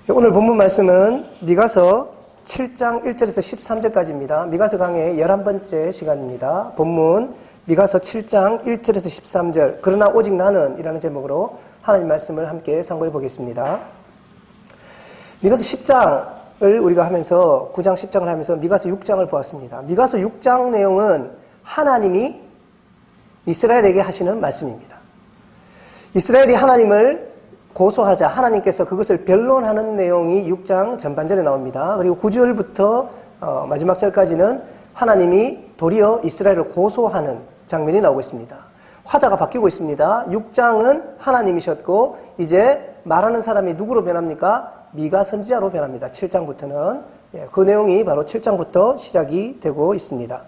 오늘 본문 말씀은 미가서 7장 1절에서 13절까지입니다. 미가서 강의 11번째 시간입니다. 본문 미가서 7장 1절에서 13절 그러나 오직 나는 이라는 제목으로 하나님 말씀을 함께 상고해 보겠습니다. 미가서 10장을 우리가 하면서 9장 10장을 하면서 미가서 6장을 보았습니다. 미가서 6장 내용은 하나님이 이스라엘에게 하시는 말씀입니다. 이스라엘이 하나님을 고소하자 하나님께서 그것을 변론하는 내용이 6장 전반전에 나옵니다. 그리고 9절부터 마지막 절까지는 하나님이 도리어 이스라엘을 고소하는 장면이 나오고 있습니다. 화자가 바뀌고 있습니다. 6장은 하나님이셨고 이제 말하는 사람이 누구로 변합니까? 미가 선지자로 변합니다. 7장부터는. 그 내용이 바로 7장부터 시작이 되고 있습니다.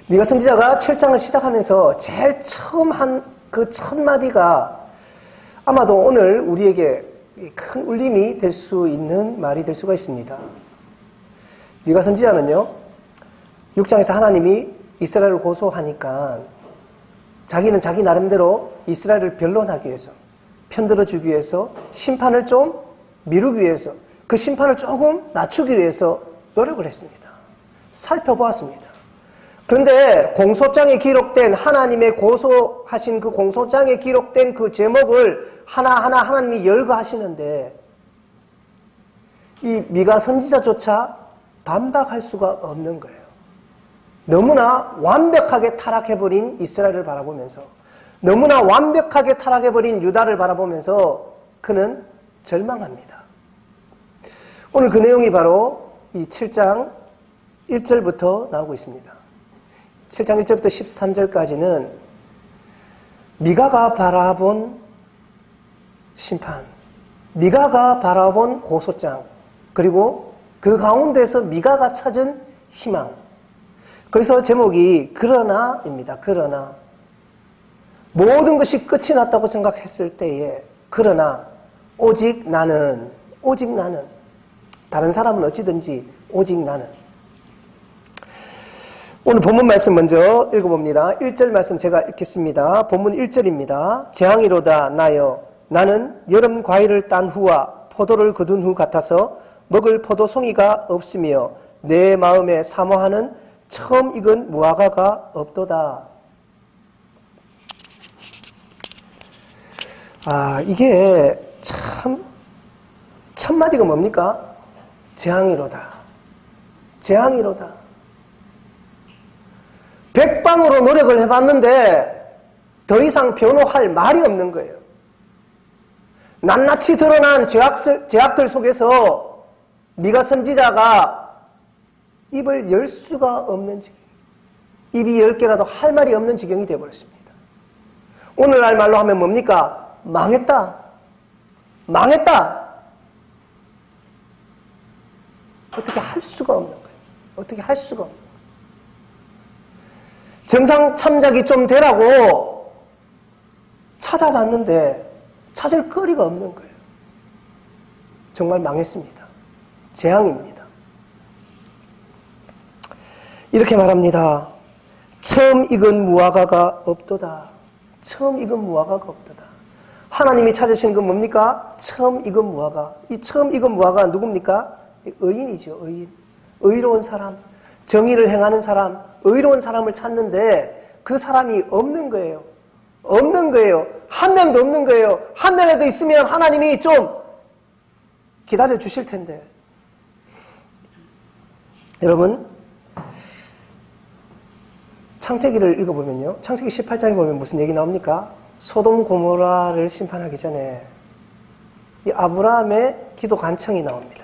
미가 선지자가 7장을 시작하면서 제일 처음 한 그 첫 마디가 아마도 오늘 우리에게 큰 울림이 될 수 있는 말이 될 수가 있습니다. 미가 선지자는요, 6장에서 하나님이 이스라엘을 고소하니까 자기는 자기 나름대로 이스라엘을 변론하기 위해서, 편들어주기 위해서, 심판을 좀 미루기 위해서, 그 심판을 조금 낮추기 위해서 노력을 했습니다. 살펴보았습니다. 그런데 공소장에 기록된 하나님의 고소하신 그 공소장에 기록된 그 제목을 하나하나 하나님이 열거하시는데 이 미가 선지자조차 반박할 수가 없는 거예요. 너무나 완벽하게 타락해버린 이스라엘을 바라보면서 너무나 완벽하게 타락해버린 유다를 바라보면서 그는 절망합니다. 오늘 그 내용이 바로 이 7장 1절부터 나오고 있습니다. 7장 1절부터 13절까지는 미가가 바라본 심판, 미가가 바라본 고소장, 그리고 그 가운데서 미가가 찾은 희망. 그래서 제목이 그러나입니다. 그러나 모든 것이 끝이 났다고 생각했을 때에 그러나 오직 나는 다른 사람은 어찌든지 오직 나는. 오늘 본문 말씀 먼저 읽어봅니다. 1절 말씀 제가 읽겠습니다. 본문 1절입니다. 재앙이로다 나여 나는 여름 과일을 딴 후와 포도를 거둔 후 같아서 먹을 포도송이가 없으며 내 마음에 사모하는 처음 익은 무화과가 없도다. 이게 참 첫 마디가 뭡니까? 재앙이로다. 재앙이로다. 백방으로 노력을 해봤는데 더 이상 변호할 말이 없는 거예요. 낱낱이 드러난 죄악들 속에서 미가 선지자가 입을 열 수가 없는 지경, 입이 10개라도 할 말이 없는 지경이 되어버렸습니다. 오늘날 말로 하면 뭡니까? 망했다. 망했다. 어떻게 할 수가 없는 거예요. 어떻게 할 수가 없는 거예요. 정상 참작이 좀 되라고 찾아봤는데 찾을 거리가 없는 거예요. 정말 망했습니다. 재앙입니다. 이렇게 말합니다. 처음 익은 무화과가 없도다. 처음 익은 무화과가 없도다. 하나님이 찾으신 건 뭡니까? 처음 익은 무화과. 이 처음 익은 무화과가 누굽니까? 의인이죠. 의인. 의로운 사람. 정의를 행하는 사람, 의로운 사람을 찾는데 그 사람이 없는 거예요. 없는 거예요. 한 명도 없는 거예요. 한 명이라도 있으면 하나님이 좀 기다려 주실 텐데. 여러분, 창세기를 읽어보면요. 창세기 18장에 보면 무슨 얘기 나옵니까? 소돔 고모라를 심판하기 전에 이 아브라함의 기도 간청이 나옵니다.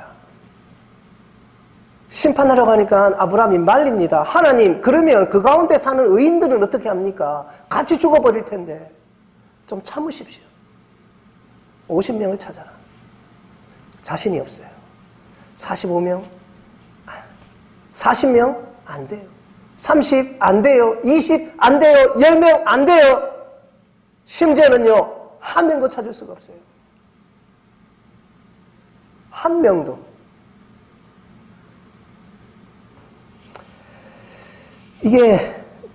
심판하러 가니까 아브라함이 말립니다. 하나님, 그러면 그 가운데 사는 의인들은 어떻게 합니까? 같이 죽어버릴 텐데 좀 참으십시오. 50명을 찾아라. 자신이 없어요. 45명? 40명? 안 돼요. 30? 안 돼요. 20? 안 돼요. 10명? 안 돼요. 심지어는요, 한 명도 찾을 수가 없어요. 한 명도. 이게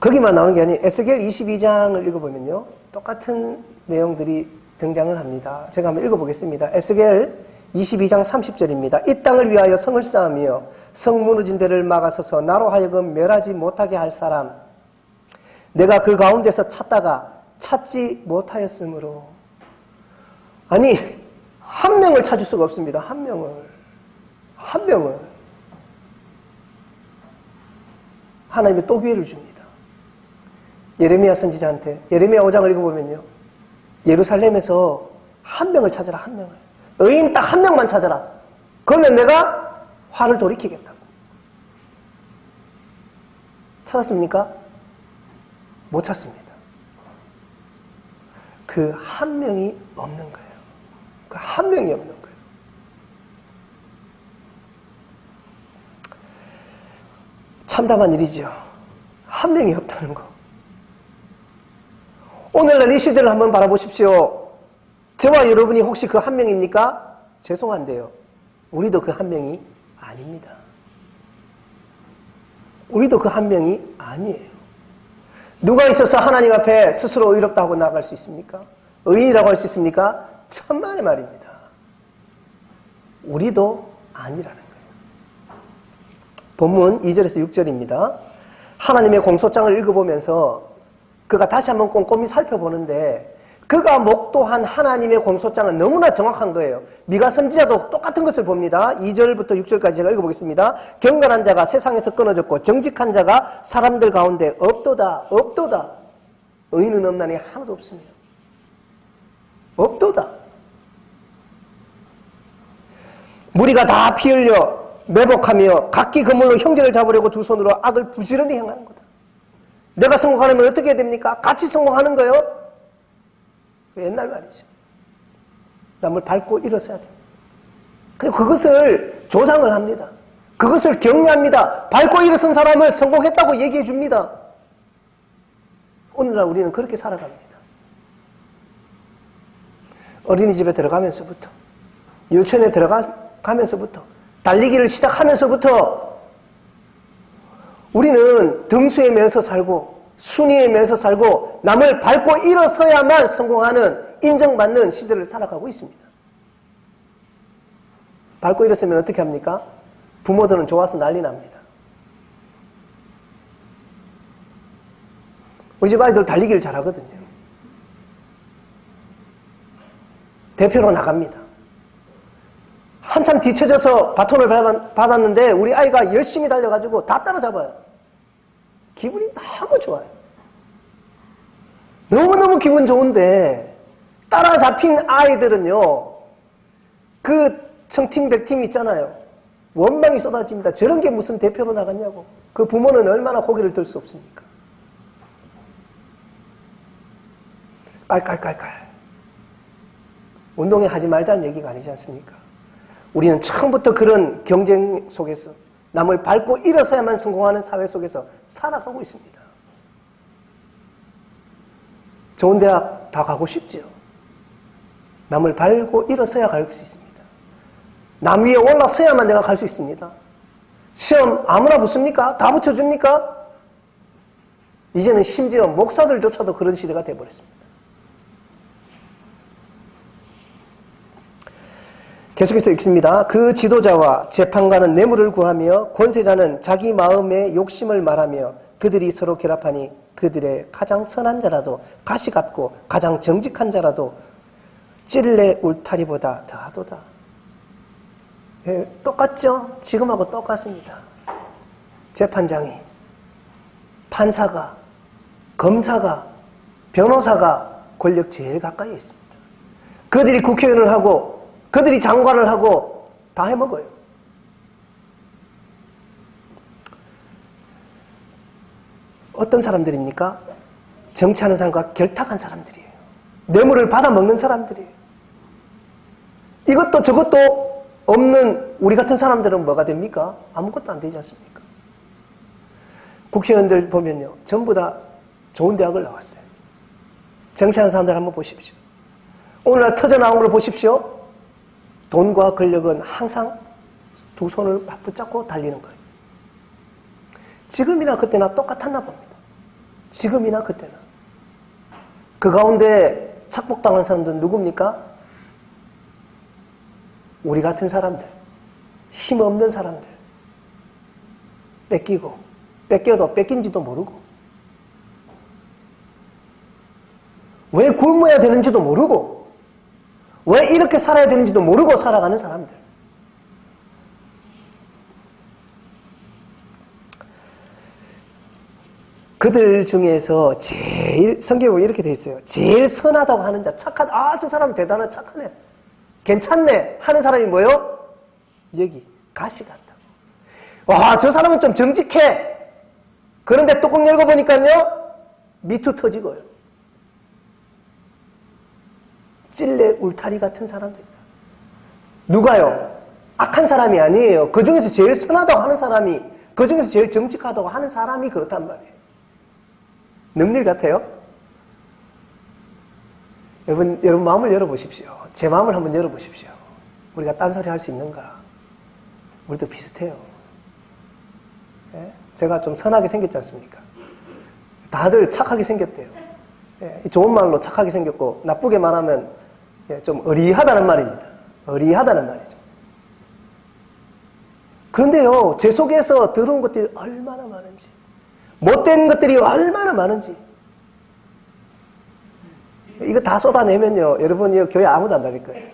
거기만 나오는 게 아니에요. 에스겔 22장을 읽어보면요. 똑같은 내용들이 등장을 합니다. 제가 한번 읽어보겠습니다. 에스겔 22장 30절입니다. 이 땅을 위하여 성을 쌓으며 성 무너진 데를 막아서서 나로 하여금 멸하지 못하게 할 사람, 내가 그 가운데서 찾다가 찾지 못하였으므로. 아니, 한 명을 찾을 수가 없습니다. 한 명을 하나님이 또 기회를 줍니다. 예레미야 선지자한테 예레미야 5장을 읽어보면요, 예루살렘에서 한 명을 찾아라. 한 명을, 의인 딱 한 명만 찾아라. 그러면 내가 화를 돌이키겠다고. 찾았습니까? 못 찾습니다. 그 한 명이 없는 거예요. 그 한 명이 없는 거예요. 참담한 일이죠. 한 명이 없다는 거. 오늘날 이 시대를 한번 바라보십시오. 저와 여러분이 혹시 그 한 명입니까? 죄송한데요, 우리도 그 한 명이 아닙니다. 우리도 그 한 명이 아니에요. 누가 있어서 하나님 앞에 스스로 의롭다고 나아갈 수 있습니까? 의인이라고 할 수 있습니까? 천만의 말입니다. 우리도 아니라는 거예요. 본문 2절에서 6절입니다. 하나님의 공소장을 읽어보면서 그가 다시 한번 꼼꼼히 살펴보는데, 그가 목도한 하나님의 공소장은 너무나 정확한 거예요. 미가 선지자도 똑같은 것을 봅니다. 2절부터 6절까지 제가 읽어보겠습니다. 경건한 자가 세상에서 끊어졌고 정직한 자가 사람들 가운데 없도다. 없도다. 의인은 없나니 하나도 없으며. 없도다. 무리가 다 피 흘려 매복하며 각기 그물로 형제를 잡으려고 두 손으로 악을 부지런히 행하는 거다. 내가 성공하려면 어떻게 해야 됩니까? 같이 성공하는 거예요. 옛날 말이죠. 남을 밟고 일어서야 됩니다. 그리고 그것을 조장을 합니다. 그것을 격려합니다. 밟고 일어선 사람을 성공했다고 얘기해 줍니다. 오늘날 우리는 그렇게 살아갑니다. 어린이집에 들어가면서부터, 유치원에 들어가면서부터, 달리기를 시작하면서부터 우리는 등수에 매여서 살고 순위에 매여서 살고 남을 밟고 일어서야만 성공하는, 인정받는 시대를 살아가고 있습니다. 밟고 일어서면 어떻게 합니까? 부모들은 좋아서 난리 납니다. 우리 집 아이들 달리기를 잘하거든요. 대표로 나갑니다. 한참 뒤쳐져서 바톤을 받았는데 우리 아이가 열심히 달려가지고 다 따라잡아요. 기분이 너무 좋아요. 너무너무 기분 좋은데, 따라잡힌 아이들은요, 그 청팀 백팀 있잖아요, 원망이 쏟아집니다. 저런 게 무슨 대표로 나갔냐고. 그 부모는 얼마나 고개를 들 수 없습니까? 깔깔깔깔. 운동회 하지 말자는 얘기가 아니지 않습니까? 우리는 처음부터 그런 경쟁 속에서, 남을 밟고 일어서야만 성공하는 사회 속에서 살아가고 있습니다. 좋은 대학 다 가고 싶지요. 남을 밟고 일어서야 갈 수 있습니다. 남 위에 올라서야만 내가 갈 수 있습니다. 시험 아무나 붙습니까? 다 붙여줍니까? 이제는 심지어 목사들조차도 그런 시대가 되어버렸습니다. 계속해서 읽습니다. 그 지도자와 재판관은 뇌물을 구하며 권세자는 자기 마음의 욕심을 말하며 그들이 서로 결합하니 그들의 가장 선한 자라도 가시 같고 가장 정직한 자라도 찔레 울타리보다 더하도다. 예, 똑같죠? 지금하고 똑같습니다. 재판장이, 판사가, 검사가, 변호사가 권력 제일 가까이 있습니다. 그들이 국회의원을 하고 그들이 장관을 하고 다 해먹어요. 어떤 사람들입니까? 정치하는 사람과 결탁한 사람들이에요. 뇌물을 받아먹는 사람들이에요. 이것도 저것도 없는 우리 같은 사람들은 뭐가 됩니까? 아무것도 안 되지 않습니까? 국회의원들 보면요, 전부 다 좋은 대학을 나왔어요. 정치하는 사람들 한번 보십시오. 오늘날 터져나온 걸 보십시오. 돈과 권력은 항상 두 손을 붙잡고 달리는 거예요. 지금이나 그때나 똑같았나 봅니다. 지금이나 그때나. 그 가운데 착복당한 사람들은 누굽니까? 우리 같은 사람들, 힘없는 사람들, 뺏기고, 뺏겨도 뺏긴지도 모르고, 왜 굶어야 되는지도 모르고, 왜 이렇게 살아야 되는지도 모르고 살아가는 사람들. 그들 중에서 제일, 성경에 보면 이렇게 돼 있어요. 제일 선하다고 하는 자, 착하다. 저 사람 대단한 착하네. 괜찮네. 하는 사람이 뭐요? 여기, 가시 같다. 와, 저 사람은 좀 정직해. 그런데 뚜껑 열고 보니까요, 미투 터지고요. 찔레 울타리 같은 사람들입니다. 누가요? 악한 사람이 아니에요. 그 중에서 제일 선하다고 하는 사람이, 그 중에서 제일 정직하다고 하는 사람이 그렇단 말이에요. 능률 같아요? 여러분 마음을 열어보십시오. 제 마음을 한번 열어보십시오. 우리가 딴소리 할 수 있는가? 우리도 비슷해요. 예? 제가 좀 선하게 생겼지 않습니까? 다들 착하게 생겼대요. 예? 좋은 말로 착하게 생겼고, 나쁘게 말하면 좀 어리하다는 말입니다. 어리하다는 말이죠. 그런데요, 제 속에서 들어온 것들이 얼마나 많은지, 못된 것들이 얼마나 많은지, 이거 다 쏟아내면요, 여러분이 교회 아무도 안 다닐 거예요.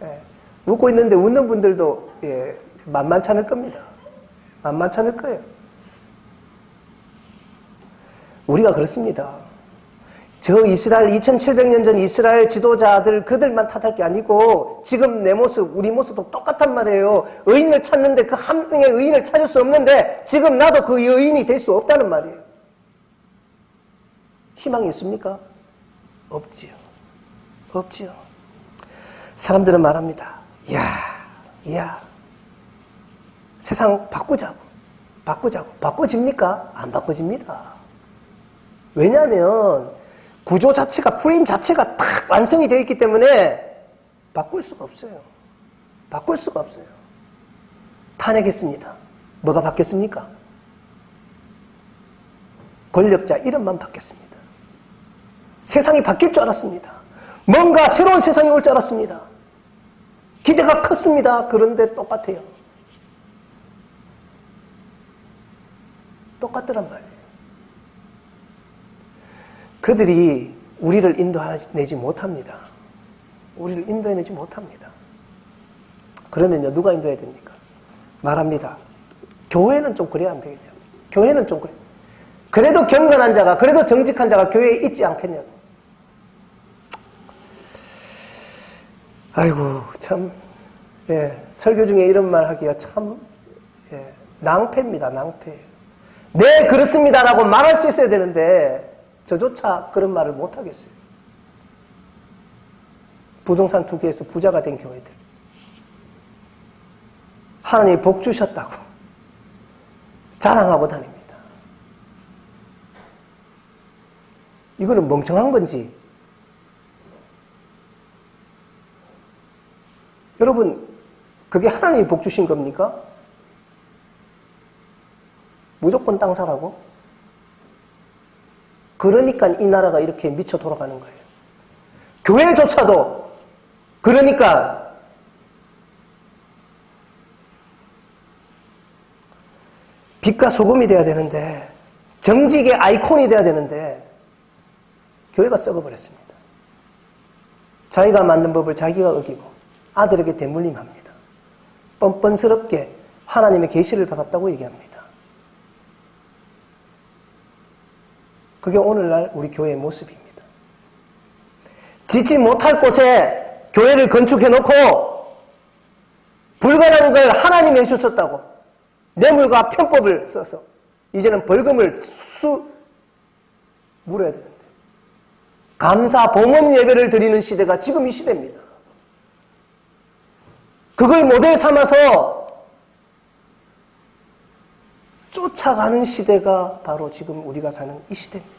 예. 웃고 있는데 웃는 분들도 만만치 않을 겁니다. 만만치 않을 거예요. 우리가 그렇습니다. 저 이스라엘 2700년 전 이스라엘 지도자들 그들만 탓할 게 아니고 지금 내 모습, 우리 모습도 똑같단 말이에요. 의인을 찾는데 그 한 명의 의인을 찾을 수 없는데 지금 나도 그 의인이 될 수 없다는 말이에요. 희망이 있습니까? 없지요. 없지요. 사람들은 말합니다. 야, 세상 바꾸자고. 바꿔집니까? 안 바꿔집니다. 왜냐하면 구조 자체가, 프레임 자체가 탁 완성이 되어 있기 때문에 바꿀 수가 없어요. 바꿀 수가 없어요. 탄핵했습니다. 뭐가 바뀌었습니까? 권력자 이름만 바뀌었습니다. 세상이 바뀔 줄 알았습니다. 뭔가 새로운 세상이 올 줄 알았습니다. 기대가 컸습니다. 그런데 똑같아요. 똑같더란 말이에요. 그들이 우리를 인도해내지 못합니다. 우리를 인도해내지 못합니다. 그러면요, 누가 인도해야 됩니까? 말합니다. 교회는 좀 그래야 안 되겠냐. 교회는 좀 그래. 그래도 경건한 자가, 그래도 정직한 자가 교회에 있지 않겠냐고. 아이고, 참, 설교 중에 이런 말 하기가 참, 낭패입니다, 낭패. 네, 그렇습니다라고 말할 수 있어야 되는데, 저조차 그런 말을 못 하겠어요. 부동산 투기에서 부자가 된 교회들. 하나님이 복 주셨다고 자랑하고 다닙니다. 이거는 멍청한 건지, 여러분, 그게 하나님이 복 주신 겁니까? 무조건 땅 사라고? 그러니까 이 나라가 이렇게 미쳐 돌아가는 거예요. 교회조차도 그러니까 빛과 소금이 돼야 되는데, 정직의 아이콘이 돼야 되는데 교회가 썩어버렸습니다. 자기가 만든 법을 자기가 어기고 아들에게 대물림합니다. 뻔뻔스럽게 하나님의 계시를 받았다고 얘기합니다. 그게 오늘날 우리 교회의 모습입니다. 짓지 못할 곳에 교회를 건축해놓고 불가능한 걸 하나님이 해주셨다고 뇌물과 편법을 써서 이제는 벌금을 물어야 되는데, 감사 봉헌 예배를 드리는 시대가 지금 이 시대입니다. 그걸 모델 삼아서 쫓아가는 시대가 바로 지금 우리가 사는 이 시대입니다.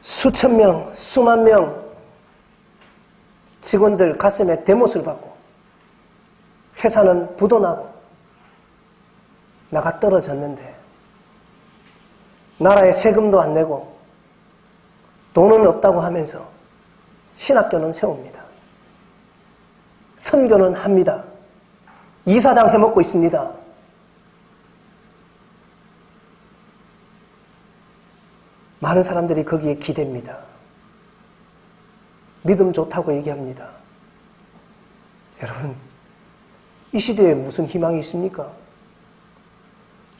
수천 명, 수만 명 직원들 가슴에 대못을 받고 회사는 부도나고 나가 떨어졌는데 나라에 세금도 안 내고 돈은 없다고 하면서 신학교는 세웁니다. 선교는 합니다. 이사장 해먹고 있습니다. 많은 사람들이 거기에 기댑니다. 믿음 좋다고 얘기합니다. 여러분, 이 시대에 무슨 희망이 있습니까?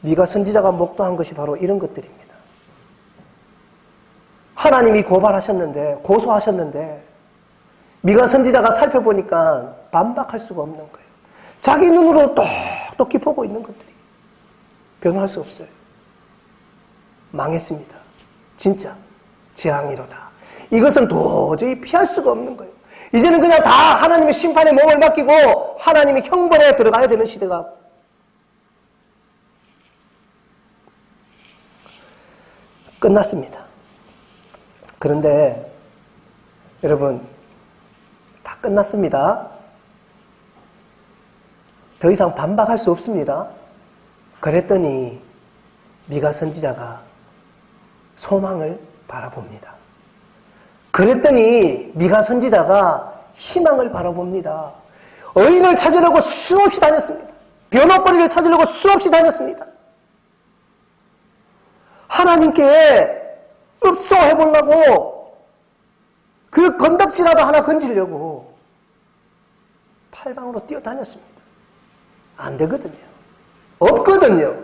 미가 선지자가 목도한 것이 바로 이런 것들입니다. 하나님이 고소하셨는데 미가 선지자가 살펴보니까 반박할 수가 없는 거예요. 자기 눈으로 똑똑히 보고 있는 것들이 변호할 수 없어요. 망했습니다. 진짜 재앙이로다. 이것은 도저히 피할 수가 없는 거예요. 이제는 그냥 다 하나님의 심판에 몸을 맡기고 하나님의 형벌에 들어가야 되는 시대가 끝났습니다. 그런데 여러분, 다 끝났습니다. 더 이상 반박할 수 없습니다. 그랬더니 미가 선지자가 소망을 바라봅니다. 그랬더니 미가 선지자가 희망을 바라봅니다. 의인을 찾으려고 수없이 다녔습니다. 변호거리를 찾으려고 수없이 다녔습니다. 하나님께 읍소해보려고 그 건덕지라도 하나 건지려고 팔방으로 뛰어다녔습니다. 안 되거든요. 없거든요.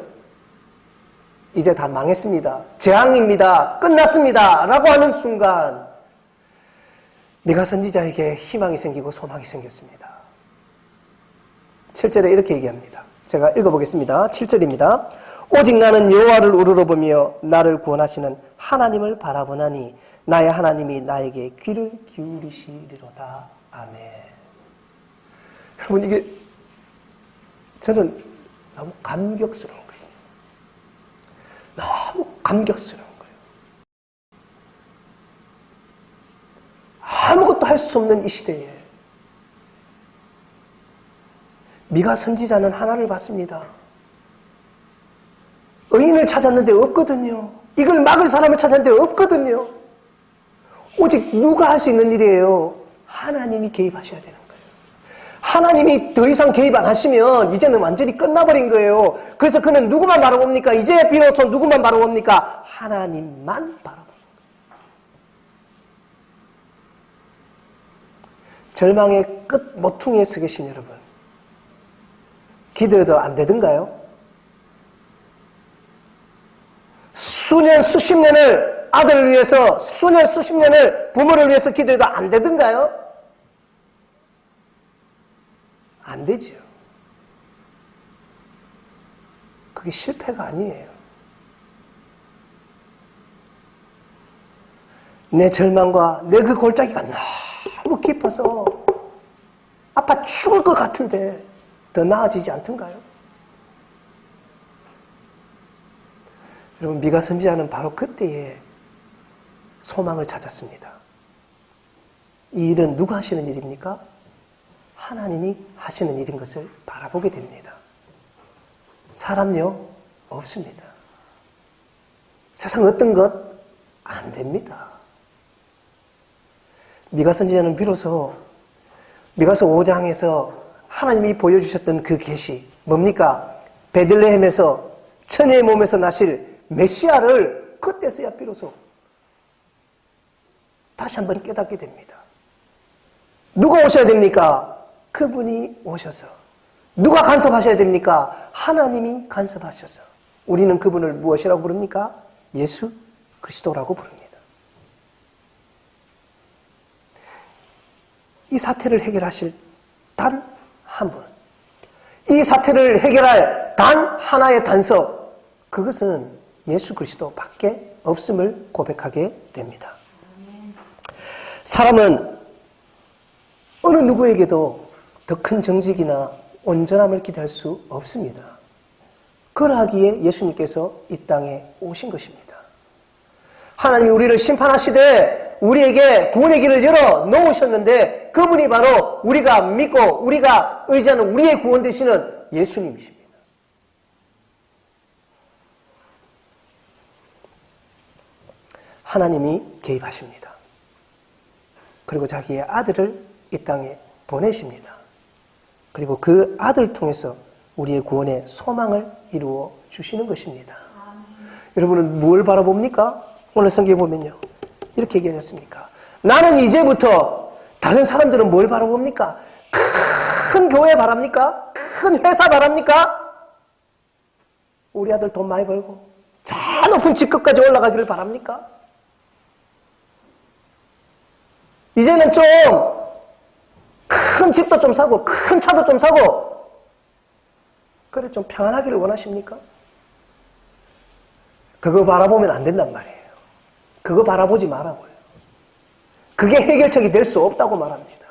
이제 다 망했습니다. 재앙입니다. 끝났습니다. 라고 하는 순간 미가 선지자에게 희망이 생기고 소망이 생겼습니다. 7절에 이렇게 얘기합니다. 제가 읽어보겠습니다. 7절입니다. 오직 나는 여호와를 우러러보며 나를 구원하시는 하나님을 바라보나니 나의 하나님이 나에게 귀를 기울이시리로다. 아멘. 여러분, 이게 저는 너무 감격스러운 거예요. 너무 감격스러운 거예요. 아무것도 할 수 없는 이 시대에 미가 선지자는 하나를 봤습니다. 의인을 찾았는데 없거든요. 이걸 막을 사람을 찾았는데 없거든요. 오직 누가 할 수 있는 일이에요? 하나님이 개입하셔야 되는 거예요. 하나님이 더 이상 개입 안 하시면 이제는 완전히 끝나버린 거예요. 그래서 그는 누구만 바라봅니까? 이제 비로소 누구만 바라봅니까? 하나님만 바라봅니다. 절망의 끝 모퉁이에 서 계신 여러분, 기도해도 안 되던가요? 수년 수십 년을 아들을 위해서, 수년 수십 년을 부모를 위해서 기도해도 안 되던가요? 안 되죠. 그게 실패가 아니에요. 내 절망과 내 그 골짜기가 너무 깊어서 아파 죽을 것 같은데 더 나아지지 않던가요? 여러분, 미가 선지자는 바로 그때에 소망을 찾았습니다. 이 일은 누가 하시는 일입니까? 하나님이 하시는 일인 것을 바라보게 됩니다. 사람요? 없습니다. 세상 어떤 것? 안 됩니다. 미가 선지자는 비로소 미가서 5장에서 하나님이 보여주셨던 그 계시, 뭡니까? 베들레헴에서 처녀의 몸에서 나실 메시아를 그때서야 비로소 다시 한번 깨닫게 됩니다. 누가 오셔야 됩니까? 그분이 오셔서. 누가 간섭하셔야 됩니까? 하나님이 간섭하셔서. 우리는 그분을 무엇이라고 부릅니까? 예수 그리스도라고 부릅니다. 이 사태를 해결하실 단 한 분, 이 사태를 해결할 단 하나의 단서, 그것은 예수 그리스도밖에 없음을 고백하게 됩니다. 사람은 어느 누구에게도 더 큰 정직이나 온전함을 기대할 수 없습니다. 그러하기에 예수님께서 이 땅에 오신 것입니다. 하나님이 우리를 심판하시되 우리에게 구원의 길을 열어 놓으셨는데 그분이 바로 우리가 믿고 우리가 의지하는 우리의 구원 되시는 예수님이십니다. 하나님이 개입하십니다. 그리고 자기의 아들을 이 땅에 보내십니다. 그리고 그 아들을 통해서 우리의 구원의 소망을 이루어 주시는 것입니다. 여러분은 뭘 바라봅니까? 오늘 성경에 보면요, 이렇게 얘기하셨습니까? 나는 이제부터, 다른 사람들은 뭘 바라봅니까? 큰 교회 바랍니까? 큰 회사 바랍니까? 우리 아들 돈 많이 벌고 저 높은 직급까지 올라가기를 바랍니까? 이제는 좀 큰 집도 좀 사고 큰 차도 좀 사고 그래 좀 평안하기를 원하십니까? 그거 바라보면 안 된단 말이에요. 그거 바라보지 말라고요. 그게 해결책이 될 수 없다고 말합니다.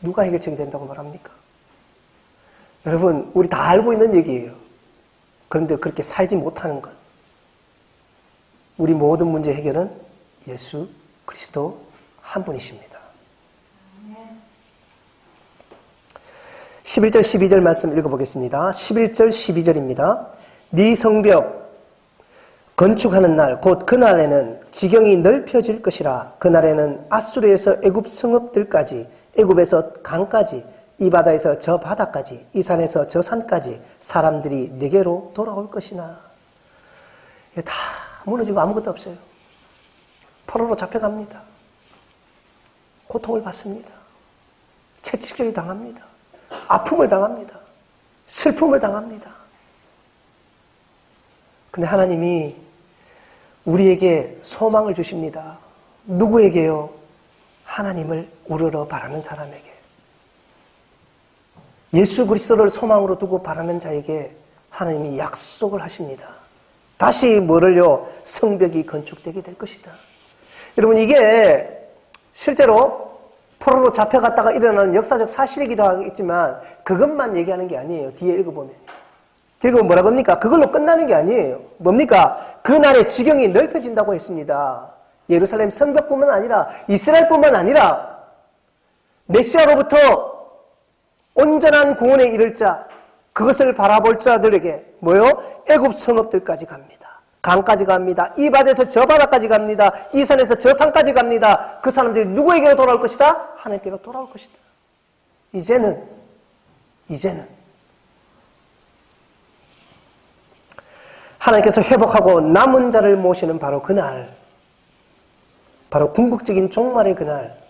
누가 해결책이 된다고 말합니까? 여러분, 우리 다 알고 있는 얘기예요. 그런데 그렇게 살지 못하는 것. 우리 모든 문제 해결은 예수 그리스도 한 분이십니다. 11절 12절 말씀 읽어보겠습니다. 11절 12절입니다. 네 성벽 건축하는 날 곧 그날에는 지경이 넓혀질 것이라. 그날에는 아수르에서 애굽 성읍들까지, 애굽에서 강까지, 이 바다에서 저 바다까지, 이 산에서 저 산까지 사람들이 네게로 돌아올 것이나. 이게 다 무너지고 아무것도 없어요. 포로로 잡혀갑니다. 고통을 받습니다. 채찍질을 당합니다. 아픔을 당합니다. 슬픔을 당합니다. 근데 하나님이 우리에게 소망을 주십니다. 누구에게요? 하나님을 우러러 바라는 사람에게. 예수 그리스도를 소망으로 두고 바라는 자에게 하나님이 약속을 하십니다. 다시 뭐를요? 성벽이 건축되게 될 것이다. 여러분, 이게 실제로 포로로 잡혀갔다가 일어나는 역사적 사실이기도 하겠지만 그것만 얘기하는 게 아니에요. 뒤에 읽어보면. 뒤에 읽어보면 뭐라고 합니까? 그걸로 끝나는 게 아니에요. 뭡니까? 그날의 지경이 넓혀진다고 했습니다. 예루살렘 성벽뿐만 아니라 이스라엘뿐만 아니라 메시아로부터 온전한 구원에 이를 자, 그것을 바라볼 자들에게 뭐요? 애굽 성읍들까지 갑니다. 강까지 갑니다. 이 바다에서 저 바다까지 갑니다. 이 산에서 저 산까지 갑니다. 그 사람들이 누구에게로 돌아올 것이다? 하나님께로 돌아올 것이다. 이제는 하나님께서 회복하고 남은 자를 모시는 바로 그날, 바로 궁극적인 종말의 그날,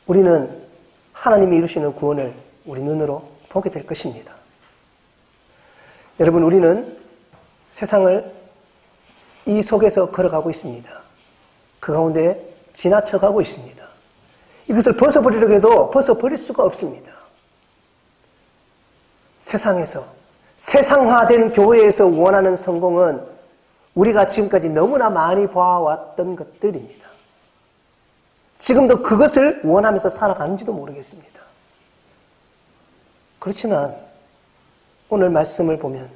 우리는 하나님이 이루시는 구원을 우리 눈으로 보게 될 것입니다. 여러분, 우리는 세상을 이 속에서 걸어가고 있습니다. 그 가운데 지나쳐가고 있습니다. 이것을 벗어버리려고 해도 벗어버릴 수가 없습니다. 세상에서, 세상화된 교회에서 원하는 성공은 우리가 지금까지 너무나 많이 봐왔던 것들입니다. 지금도 그것을 원하면서 살아가는지도 모르겠습니다. 그렇지만 오늘 말씀을 보면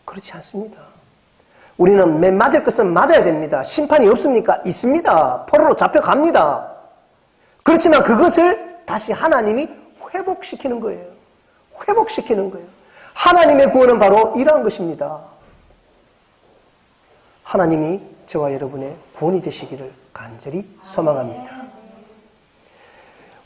그렇지 않습니다. 우리는 맞을 것은 맞아야 됩니다. 심판이 없습니까? 있습니다. 포로로 잡혀갑니다. 그렇지만 그것을 다시 하나님이 회복시키는 거예요. 회복시키는 거예요. 하나님의 구원은 바로 이러한 것입니다. 하나님이 저와 여러분의 구원이 되시기를 간절히 소망합니다.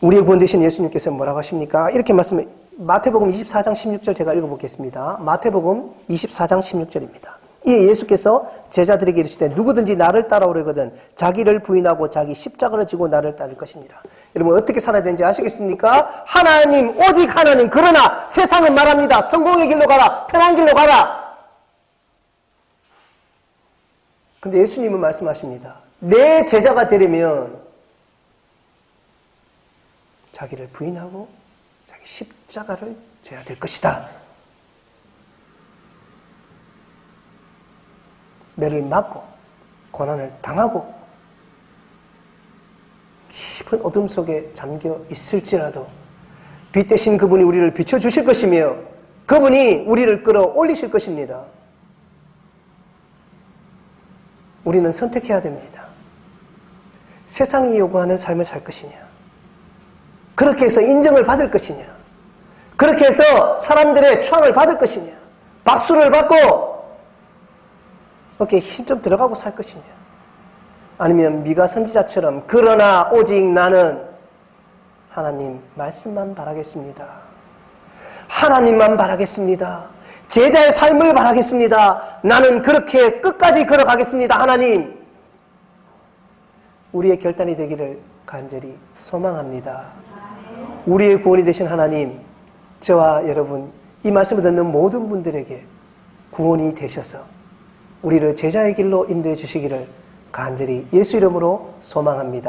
우리의 구원 되신 예수님께서 뭐라고 하십니까? 이렇게 말씀해, 마태복음 24장 16절 제가 읽어보겠습니다. 마태복음 24장 16절입니다. 이에 예수께서 제자들에게 이르시되 누구든지 나를 따라오려거든 자기를 부인하고 자기 십자가를 지고 나를 따를 것이니라. 여러분, 어떻게 살아야 되는지 아시겠습니까? 하나님, 오직 하나님. 그러나 세상은 말합니다. 성공의 길로 가라, 편한 길로 가라. 근데 예수님은 말씀하십니다. 내 제자가 되려면 자기를 부인하고 자기 십자가를 져야 될 것이다. 매를 맞고 고난을 당하고 깊은 어둠 속에 잠겨 있을지라도 빛 대신 그분이 우리를 비춰주실 것이며 그분이 우리를 끌어올리실 것입니다. 우리는 선택해야 됩니다. 세상이 요구하는 삶을 살 것이냐, 그렇게 해서 인정을 받을 것이냐, 그렇게 해서 사람들의 추앙을 받을 것이냐, 박수를 받고 어깨에 힘 좀 들어가고 살 것이냐, 아니면 미가 선지자처럼 그러나 오직 나는 하나님 말씀만 바라겠습니다. 하나님만 바라겠습니다. 제자의 삶을 바라겠습니다. 나는 그렇게 끝까지 걸어가겠습니다. 하나님, 우리의 결단이 되기를 간절히 소망합니다. 우리의 구원이 되신 하나님, 저와 여러분, 이 말씀을 듣는 모든 분들에게 구원이 되셔서 우리를 제자의 길로 인도해 주시기를 간절히 예수 이름으로 소망합니다.